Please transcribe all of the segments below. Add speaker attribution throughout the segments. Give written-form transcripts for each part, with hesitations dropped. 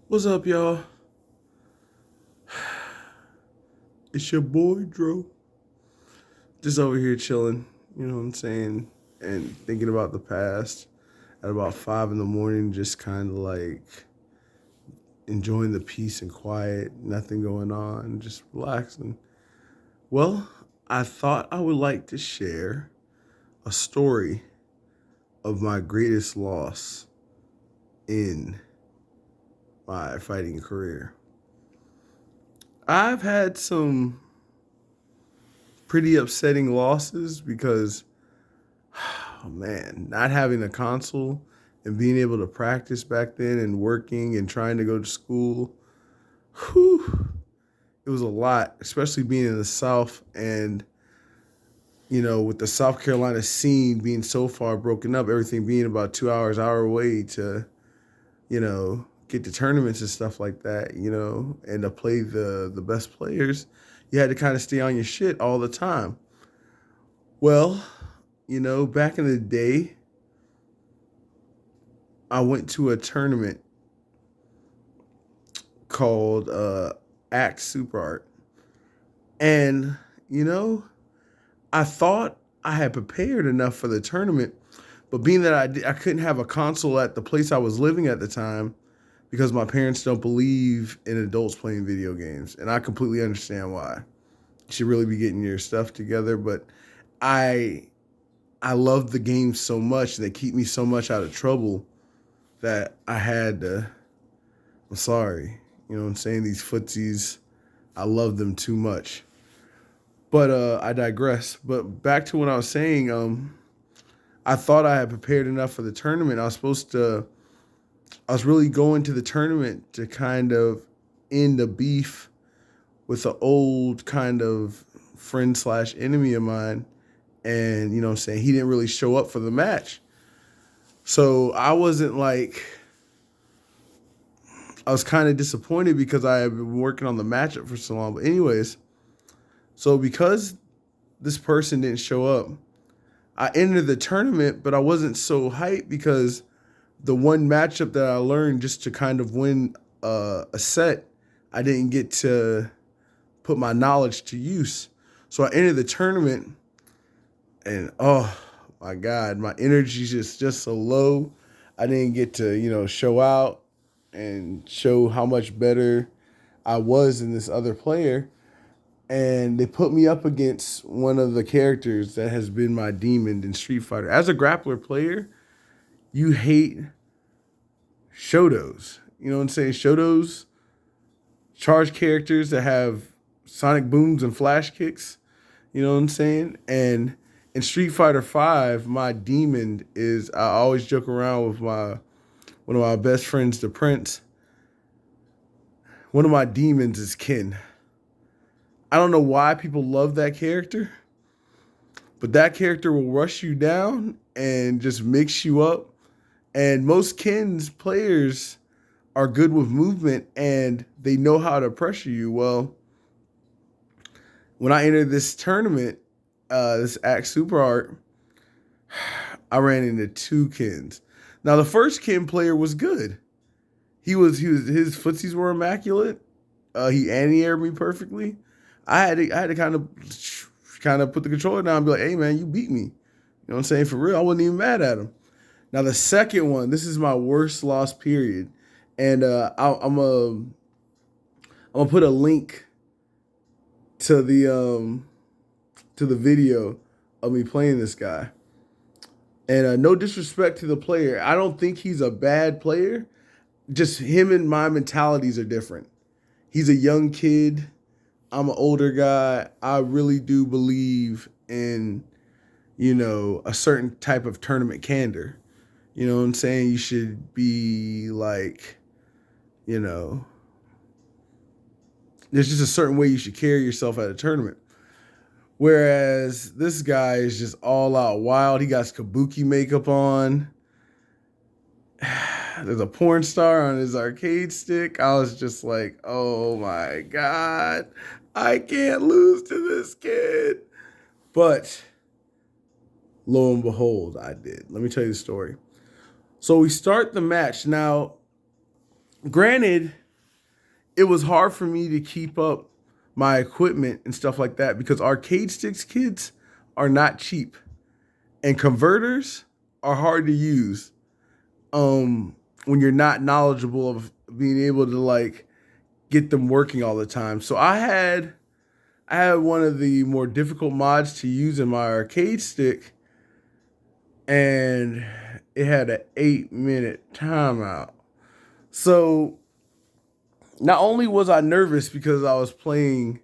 Speaker 1: What's up, y'all? It's your boy Dro. Just over here chilling, you know what I'm saying? And thinking about the past at about 5 in the morning, just kind of like enjoying the peace and quiet, nothing going on, just relaxing. Well, I thought I would like to share a story of my greatest loss in my fighting career. I've had some pretty upsetting losses because oh man, not having a console and being able to practice back then and working and trying to go to school, whew, it was a lot, especially being in the South and, with the South Carolina scene being so far broken up, everything being about 2 hours our away to, get to tournaments and stuff like that, and to play the best players, you had to kind of stay on your shit all the time. Well, back in the day, I went to a tournament called Act Super Art. And, you know, I thought I had prepared enough for the tournament, but being that I couldn't have a console at the place I was living at the time because my parents don't believe in adults playing video games. And I completely understand why. You should really be getting your stuff together. But I I love the games so much. They keep me so much out of trouble that I had to. I'm sorry. You know what I'm saying? These footsies, I love them too much. But I digress. But back to what I was saying. I thought I had prepared enough for the tournament. I was really going to the tournament to kind of end the beef with an old kind of friend slash enemy of mine. And, you know what I'm saying? He didn't really show up for the match. So I wasn't like, I was kind of disappointed because I had been working on the matchup for so long. But, anyways, so because this person didn't show up, I entered the tournament, but I wasn't so hyped because the one matchup that I learned just to kind of win a set, I didn't get to put my knowledge to use. So I entered the tournament, and oh my God, my energy just so low. I didn't get to show out and show how much better I was than this other player. And they put me up against one of the characters that has been my demon in Street Fighter. As a grappler player, you hate Shotos. You know what I'm saying? Shotos, charge characters that have sonic booms and flash kicks. You know what I'm saying? And in Street Fighter Five, my demon is I always joke around with my one of my best friends, the Prince. One of my demons is Ken. I don't know why people love that character, but that character will rush you down and just mix you up. And most Ken's players are good with movement and they know how to pressure you. Well, when I entered this tournament, this Act Super Art, I ran into two Kens. Now the first Ken player was good. He was his footsies were immaculate. He anti-aired me perfectly. I had to kind of put the controller down and be like, hey man, you beat me. You know what I'm saying? For real, I wasn't even mad at him. Now the second one, this is my worst loss period, and I'm gonna put a link to the video of me playing this guy. And no disrespect to the player, I don't think he's a bad player. Just him and my mentalities are different. He's a young kid. I'm an older guy. I really do believe in a certain type of tournament candor. You know what I'm saying? You should be like, you know, there's just a certain way you should carry yourself at a tournament. Whereas this guy is just all out wild. He got kabuki makeup on. There's a porn star on his arcade stick. I was just like, oh my God, I can't lose to this kid. But lo and behold, I did. Let me tell you the story. So we start the match. Now, Granted, it was hard for me to keep up my equipment and stuff like that because arcade sticks, kids, are not cheap, and converters are hard to use. When you're not knowledgeable of being able to like get them working all the time. So I had one of the more difficult mods to use in my arcade stick, and it had an 8 minute timeout. So not only was I nervous because I was playing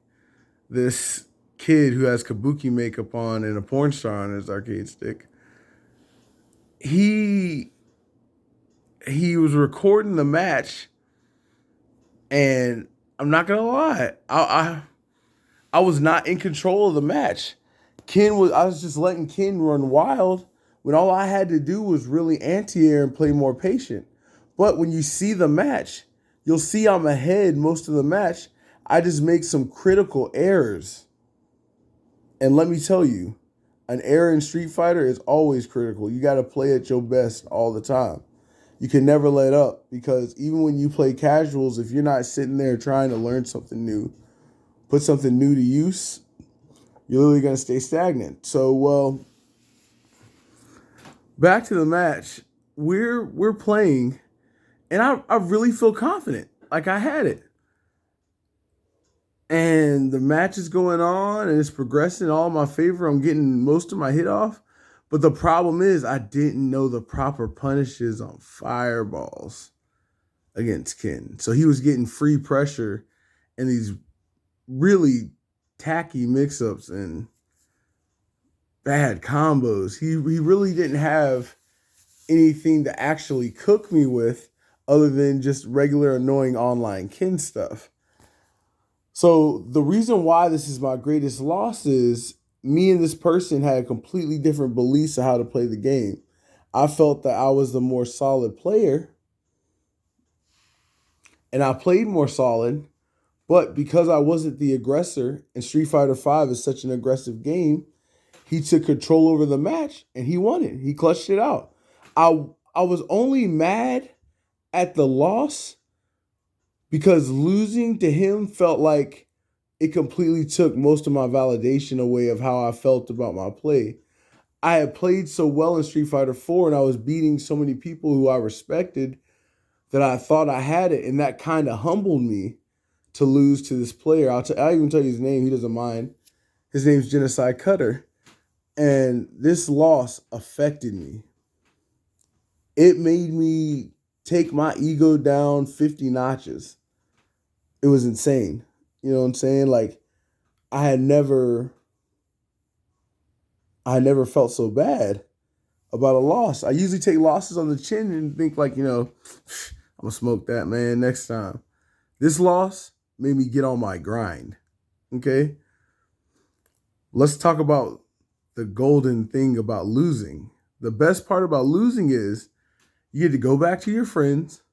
Speaker 1: this kid who has kabuki makeup on and a porn star on his arcade stick, he he was recording the match, and I'm not gonna lie, I was not in control of the match. I was just letting Ken run wild when all I had to do was really anti-air and play more patient. But when you see the match, you'll see I'm ahead most of the match. I just make some critical errors. And let me tell you, an error in Street Fighter is always critical. You got to play at your best all the time. You can never let up because even when you play casuals, if you're not sitting there trying to learn something new, put something new to use, you're literally going to stay stagnant. So, well, back to the match. We're playing, and I really feel confident, like I had it. And the match is going on, and it's progressing all in my favor. I'm getting most of my hit off, but the problem is I didn't know the proper punishes on fireballs against Ken. So he was getting free pressure and these really tacky mix-ups and bad combos. He really didn't have anything to actually cook me with other than just regular annoying online Ken stuff. So the reason why this is my greatest loss is me and this person had completely different beliefs of how to play the game. I felt that I was the more solid player and I played more solid, but because I wasn't the aggressor and Street Fighter V is such an aggressive game, he took control over the match and he won it. He clutched it out. I I was only mad at the loss because losing to him felt like it completely took most of my validation away of how I felt about my play. I had played so well in Street Fighter 4 and I was beating so many people who I respected that I thought I had it, and that kind of humbled me to lose to this player. I'll even tell you his name. He doesn't mind. His name's Genocide Cutter. And this loss affected me. It made me take my ego down 50 notches. It was insane. You know what I'm saying? Like I had never I had never felt so bad about a loss. I usually take losses on the chin and think like, I'm gonna smoke that man next time. This loss made me get on my grind. Okay? Let's talk about the golden thing about losing. The best part about losing is you get to go back to your friends,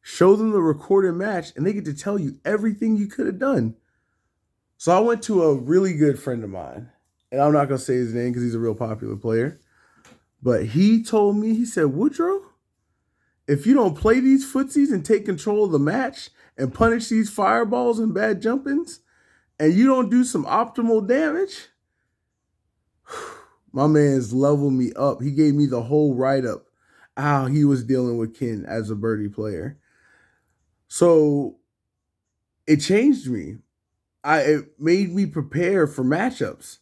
Speaker 1: show them the recorded match, and they get to tell you everything you could have done. So I went to a really good friend of mine, and I'm not going to say his name because he's a real popular player, but he told me, he said, Woodrow, if you don't play these footsies and take control of the match and punish these fireballs and bad jumpings, and you don't do some optimal damage, my man's leveled me up. He gave me the whole write-up how he was dealing with Ken as a birdie player. So it changed me. It made me prepare for matchups.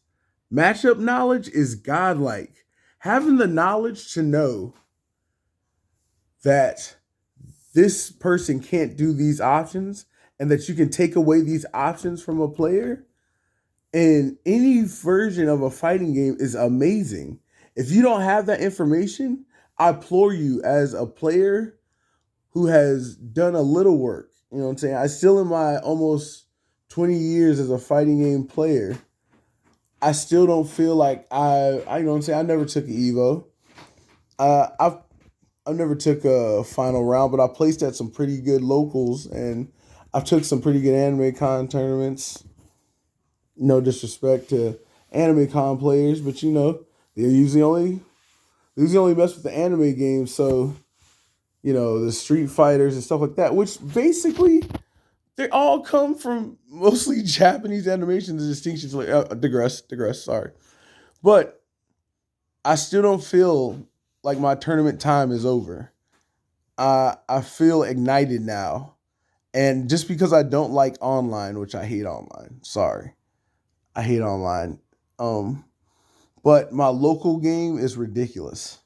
Speaker 1: Matchup knowledge is godlike. Having the knowledge to know that this person can't do these options and that you can take away these options from a player in any version of a fighting game is amazing. If you don't have that information, I implore you as a player who has done a little work, you know what I'm saying? I still in my almost 20 years as a fighting game player, I still don't feel like I you know what I'm saying? I never took an Evo. I've never took a final round, but I placed at some pretty good locals and I've took some pretty good anime con tournaments. No disrespect to anime con players, but they usually only mess with the anime games. So the Street Fighters and stuff like that, which basically they all come from mostly Japanese animation. The distinctions, like digress, sorry, but I still don't feel like my tournament time is over. I feel ignited now, and just because I don't like online, which I hate online, sorry, I hate online. Um, but my local game is ridiculous.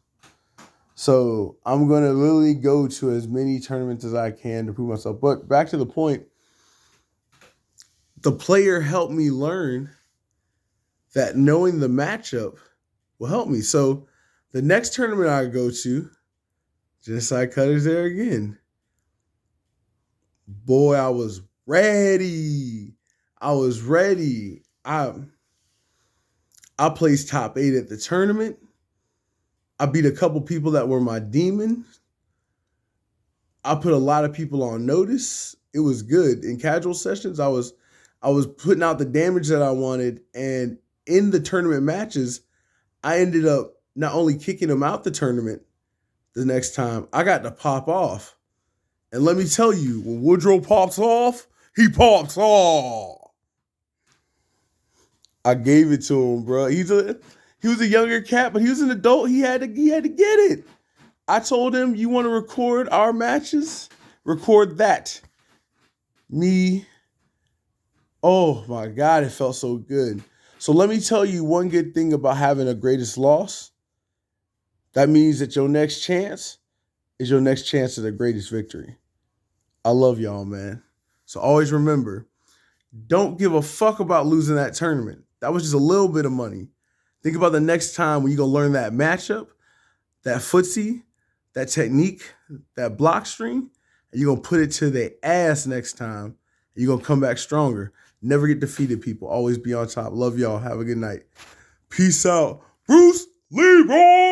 Speaker 1: So I'm gonna literally go to as many tournaments as I can to prove myself. But back to the point, the player helped me learn that knowing the matchup will help me. So the next tournament I go to, Genocide Cutters there again. Boy, I was ready. I was ready. I placed top 8 at the tournament. I beat a couple people that were my demons. I put a lot of people on notice. It was good. In casual sessions, I was putting out the damage that I wanted, and in the tournament matches, I ended up not only kicking them out the tournament the next time, I got to pop off. And let me tell you, when Woodrow pops off, he pops off. I gave it to him, bro. He was a younger cat, but he was an adult. He had to get it. I told him, you want to record our matches? Record that. Me. Oh my God, it felt so good. So let me tell you one good thing about having a greatest loss. That means that your next chance is your next chance at the greatest victory. I love y'all, man. So always remember, don't give a fuck about losing that tournament. That was just a little bit of money. Think about the next time when you're going to learn that matchup, that footsie, that technique, that block string, and you're going to put it to their ass next time, and you're going to come back stronger. Never get defeated, people. Always be on top. Love y'all. Have a good night. Peace out. Bruce Leroy!